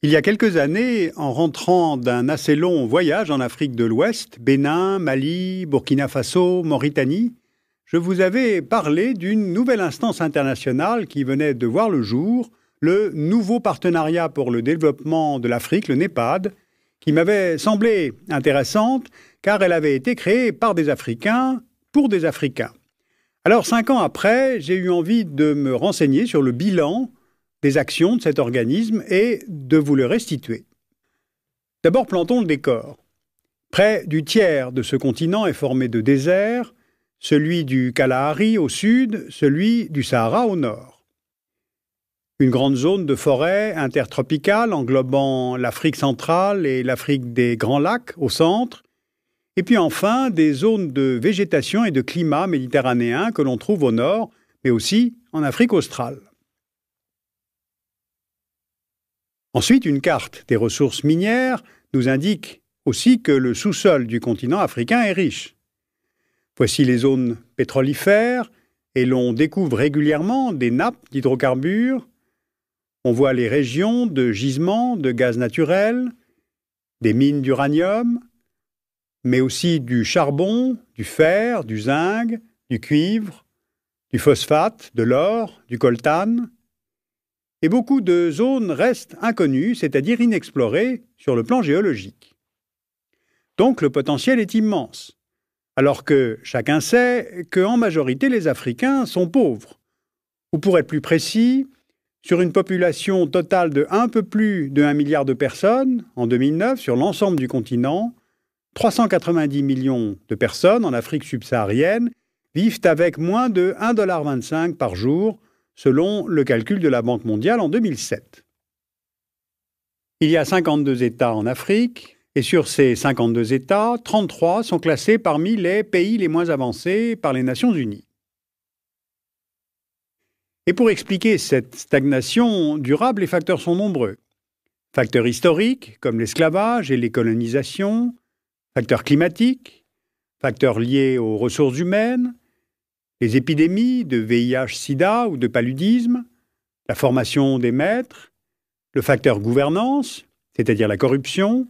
Il y a quelques années, en rentrant d'un assez long voyage en Afrique de l'Ouest, Bénin, Mali, Burkina Faso, Mauritanie, je vous avais parlé d'une nouvelle instance internationale qui venait de voir le jour, le nouveau partenariat pour le développement de l'Afrique, le NEPAD, qui m'avait semblé intéressante car elle avait été créée par des Africains pour des Africains. Alors 5 ans après, j'ai eu envie de me renseigner sur le bilan des actions de cet organisme et de vous le restituer. D'abord, plantons le décor. Près du tiers de ce continent est formé de déserts, celui du Kalahari au sud, celui du Sahara au nord. Une grande zone de forêt intertropicale englobant l'Afrique centrale et l'Afrique des Grands Lacs au centre, et puis enfin des zones de végétation et de climat méditerranéen que l'on trouve au nord, mais aussi en Afrique australe. Ensuite, une carte des ressources minières nous indique aussi que le sous-sol du continent africain est riche. Voici les zones pétrolifères et l'on découvre régulièrement des nappes d'hydrocarbures. On voit les régions de gisements de gaz naturel, des mines d'uranium, mais aussi du charbon, du fer, du zinc, du cuivre, du phosphate, de l'or, du coltan. Et beaucoup de zones restent inconnues, c'est-à-dire inexplorées sur le plan géologique. Donc le potentiel est immense, alors que chacun sait qu'en majorité les Africains sont pauvres. Ou pour être plus précis, sur une population totale de un peu plus de 1 milliard de personnes, en 2009, sur l'ensemble du continent, 390 millions de personnes en Afrique subsaharienne vivent avec moins de 1,25 $ par jour, selon le calcul de la Banque mondiale en 2007. Il y a 52 États en Afrique, et sur ces 52 États, 33 sont classés parmi les pays les moins avancés par les Nations Unies. Et pour expliquer cette stagnation durable, les facteurs sont nombreux. Facteurs historiques, comme l'esclavage et les colonisations, facteurs climatiques, facteurs liés aux ressources humaines, les épidémies de VIH-Sida ou de paludisme, la formation des maîtres, le facteur gouvernance, c'est-à-dire la corruption,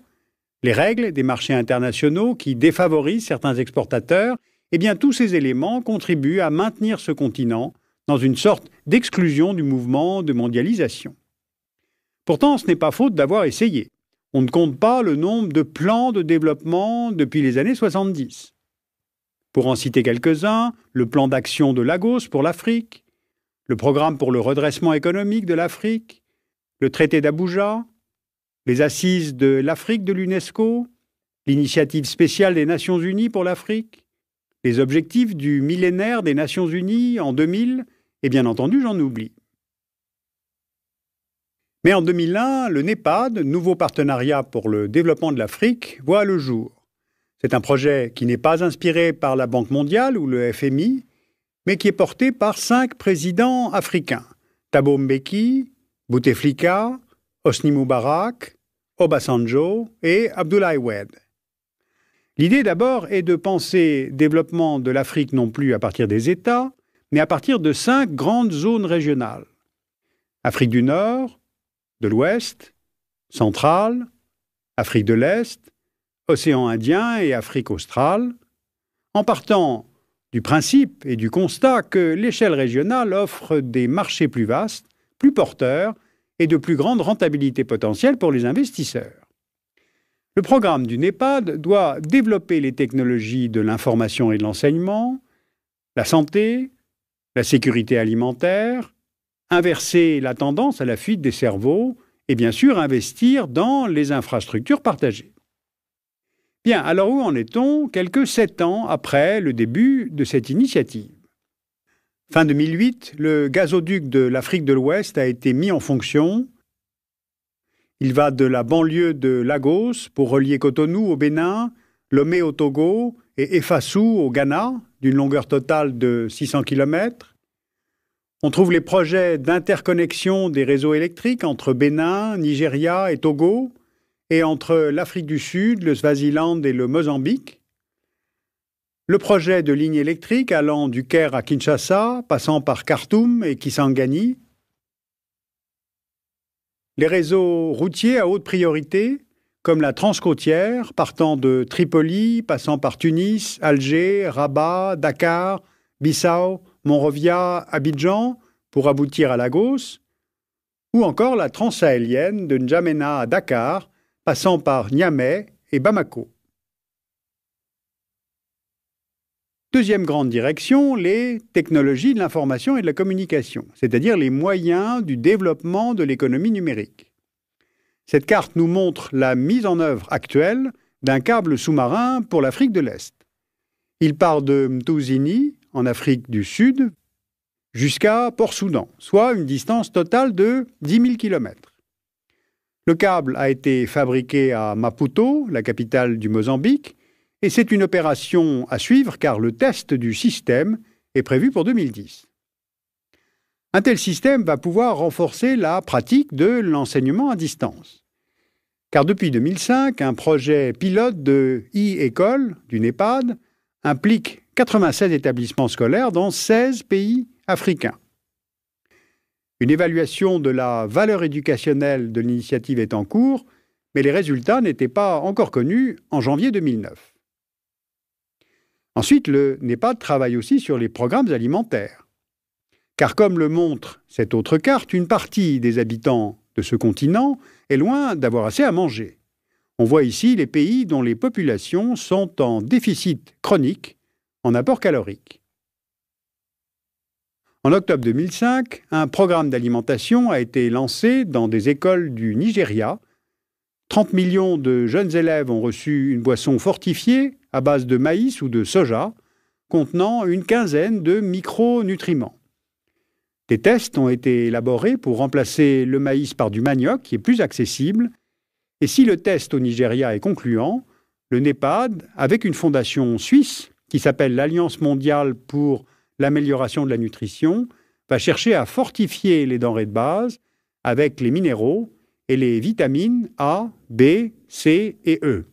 les règles des marchés internationaux qui défavorisent certains exportateurs, eh bien tous ces éléments contribuent à maintenir ce continent dans une sorte d'exclusion du mouvement de mondialisation. Pourtant, ce n'est pas faute d'avoir essayé. On ne compte pas le nombre de plans de développement depuis les années 70. Pour en citer quelques-uns, le plan d'action de Lagos pour l'Afrique, le programme pour le redressement économique de l'Afrique, le traité d'Abuja, les assises de l'Afrique de l'UNESCO, l'initiative spéciale des Nations Unies pour l'Afrique, les objectifs du millénaire des Nations Unies en 2000, et bien entendu, j'en oublie. Mais en 2001, le NEPAD, nouveau partenariat pour le développement de l'Afrique, voit le jour. C'est un projet qui n'est pas inspiré par la Banque mondiale ou le FMI, mais qui est porté par 5 présidents africains, Thabo Mbeki, Bouteflika, Hosni Moubarak, Obasanjo et Abdoulaye Wade. L'idée d'abord est de penser développement de l'Afrique non plus à partir des États, mais à partir de 5 grandes zones régionales. Afrique du Nord, de l'Ouest, centrale, Afrique de l'Est, Océan Indien et Afrique australe, en partant du principe et du constat que l'échelle régionale offre des marchés plus vastes, plus porteurs et de plus grande rentabilité potentielle pour les investisseurs. Le programme du NEPAD doit développer les technologies de l'information et de l'enseignement, la santé, la sécurité alimentaire, inverser la tendance à la fuite des cerveaux et bien sûr investir dans les infrastructures partagées. Bien, alors où en est-on quelques 7 ans après le début de cette initiative ? Fin 2008, le gazoduc de l'Afrique de l'Ouest a été mis en fonction. Il va de la banlieue de Lagos pour relier Cotonou au Bénin, Lomé au Togo et Effassou au Ghana, d'une longueur totale de 600 km. On trouve les projets d'interconnexion des réseaux électriques entre Bénin, Nigeria et Togo, et entre l'Afrique du Sud, le Swaziland et le Mozambique. Le projet de ligne électrique allant du Caire à Kinshasa, passant par Khartoum et Kisangani. les réseaux routiers à haute priorité, comme la transcôtière, partant de Tripoli, passant par Tunis, Alger, Rabat, Dakar, Bissau, Monrovia, Abidjan, pour aboutir à Lagos, ou encore la transsahélienne de N'Djamena à Dakar, passant par Niamey et Bamako. Deuxième grande direction, les technologies de l'information et de la communication, c'est-à-dire les moyens du développement de l'économie numérique. Cette carte nous montre la mise en œuvre actuelle d'un câble sous-marin pour l'Afrique de l'Est. Il part de Mtouzini, en Afrique du Sud, jusqu'à Port-Soudan, soit une distance totale de 10 000 km. Le câble a été fabriqué à Maputo, la capitale du Mozambique, et c'est une opération à suivre car le test du système est prévu pour 2010. Un tel système va pouvoir renforcer la pratique de l'enseignement à distance. Car depuis 2005, un projet pilote de e-école du NEPAD implique 96 établissements scolaires dans 16 pays africains. Une évaluation de la valeur éducationnelle de l'initiative est en cours, mais les résultats n'étaient pas encore connus en janvier 2009. Ensuite, le NEPAD travaille aussi sur les programmes alimentaires. Car comme le montre cette autre carte, une partie des habitants de ce continent est loin d'avoir assez à manger. On voit ici les pays dont les populations sont en déficit chronique en apport calorique. En octobre 2005, un programme d'alimentation a été lancé dans des écoles du Nigeria. 30 millions de jeunes élèves ont reçu une boisson fortifiée à base de maïs ou de soja, contenant une quinzaine de micronutriments. Des tests ont été élaborés pour remplacer le maïs par du manioc, qui est plus accessible, et si le test au Nigeria est concluant, le NEPAD, avec une fondation suisse qui s'appelle l'Alliance mondiale pour l'amélioration de la nutrition, va chercher à fortifier les denrées de base avec les minéraux et les vitamines A, B, C et E.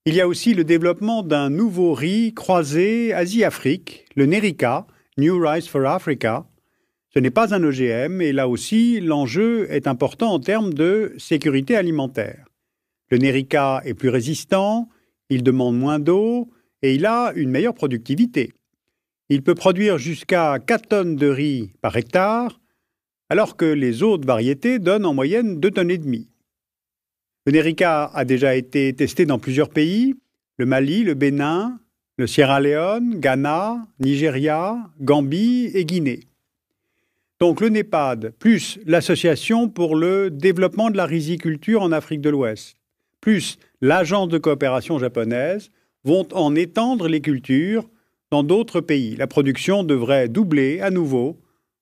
Il y a aussi le développement d'un nouveau riz croisé Asie-Afrique, le Nerica, New Rice for Africa. Ce n'est pas un OGM et là aussi, l'enjeu est important en termes de sécurité alimentaire. Le Nerica est plus résistant, il demande moins d'eau et il a une meilleure productivité. Il peut produire jusqu'à 4 tonnes de riz par hectare, alors que les autres variétés donnent en moyenne 2,5 tonnes. Le Nerica a déjà été testé dans plusieurs pays, le Mali, le Bénin, le Sierra Leone, Ghana, Nigeria, Gambie et Guinée. Donc le NEPAD, plus l'Association pour le développement de la riziculture en Afrique de l'Ouest, plus l'Agence de coopération japonaise, vont en étendre les cultures dans d'autres pays. La production devrait doubler à nouveau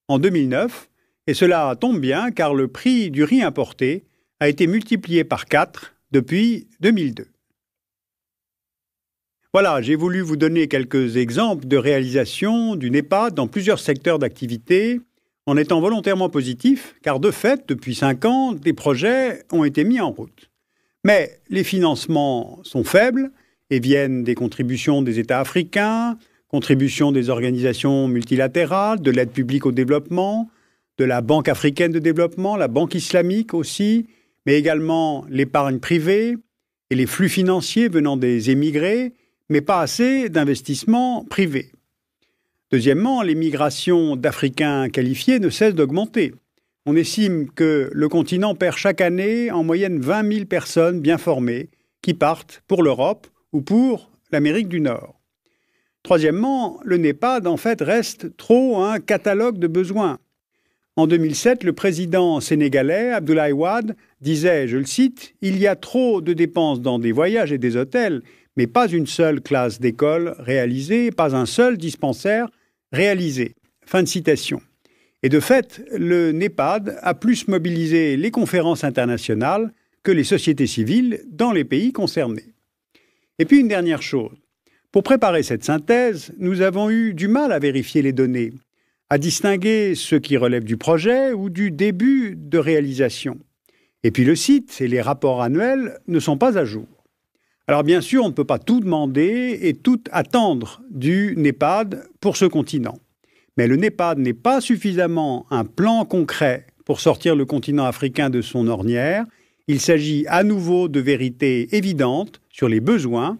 en 2009, et cela tombe bien car le prix du riz importé a été multiplié par 4 depuis 2002. Voilà, j'ai voulu vous donner quelques exemples de réalisation du NEPAD dans plusieurs secteurs d'activité, en étant volontairement positif, car de fait, depuis 5 ans, des projets ont été mis en route. Mais les financements sont faibles et viennent des contributions des États africains, contributions des organisations multilatérales, de l'aide publique au développement, de la Banque africaine de développement, la Banque islamique aussi, mais également l'épargne privée et les flux financiers venant des émigrés, mais pas assez d'investissements privés. Deuxièmement, les migrations d'Africains qualifiés ne cessent d'augmenter. On estime que le continent perd chaque année en moyenne 20 000 personnes bien formées qui partent pour l'Europe ou pour l'Amérique du Nord. Troisièmement, le NEPAD en fait reste trop un catalogue de besoins. En 2007, le président sénégalais, Abdoulaye Wade, disait, je le cite, « Il y a trop de dépenses dans des voyages et des hôtels, mais pas une seule classe d'école réalisée, pas un seul dispensaire réalisé. » Fin de citation. Et de fait, le NEPAD a plus mobilisé les conférences internationales que les sociétés civiles dans les pays concernés. Et puis une dernière chose. Pour préparer cette synthèse, nous avons eu du mal à vérifier les données, à distinguer ce qui relève du projet ou du début de réalisation. Et puis le site et les rapports annuels ne sont pas à jour. Alors bien sûr, on ne peut pas tout demander et tout attendre du NEPAD pour ce continent. Mais le NEPAD n'est pas suffisamment un plan concret pour sortir le continent africain de son ornière. Il s'agit à nouveau de vérités évidentes sur les besoins.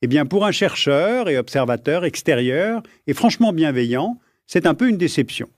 Eh bien, pour un chercheur et observateur extérieur et franchement bienveillant, c'est un peu une déception.